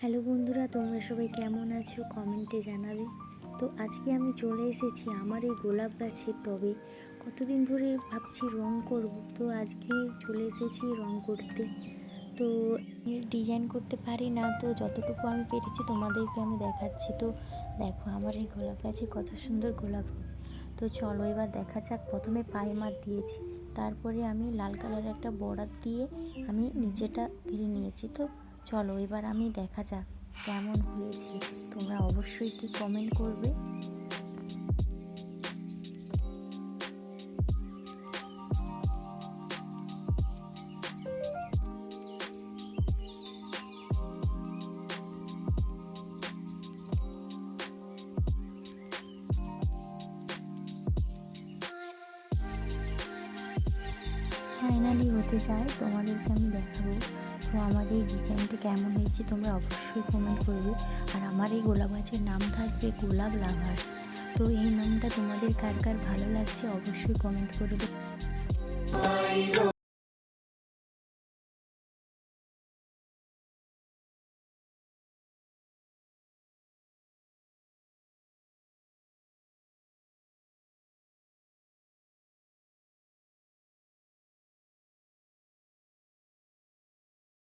Hello বন্ধুরা, তোমরা সবাই কেমন আছো কমেন্টে জানাবে। তো আজকে আমি চলে এসেছি আমার এই গোলাপ গাছের টবে। কতদিন ধরে ভাবছি রং করব, তো আজকে চলে এসেছি রং করতে। তো আমি ডিজাইন করতে পারি না, তো যতটুকু আমি পেরেছি তোমাদেরকে আমি দেখাচ্ছি। তো দেখো আমার এই গোলাপ গাছে কত সুন্দর গোলাপ হয়েছে। তো চলো এবার দেখা যাক। প্রথমে পাইমার দিয়েছি, তারপরে আমি লাল কালারের একটা বর্ডার দিয়ে আমি নিচেটা ঘিরে নিয়েছি। তো চলো এবার আমি দেখা যাক কেমন হয়েছে। তোমরা অবশ্যই একটি কমেন্ট করবে। ফাইনালি হতে চায়, তোমাদেরকে আমি দেখাবো। তো আমার এই ডিজাইনটা কেমন হয়েছে তোমরা অবশ্যই কমেন্ট করবে। আর আমার এই গোলাপ গাছের নাম থাকবে গোলাপ লাভার্স। তো এই নামটা তোমাদের কার কার ভালো লাগছে অবশ্যই কমেন্ট করবে।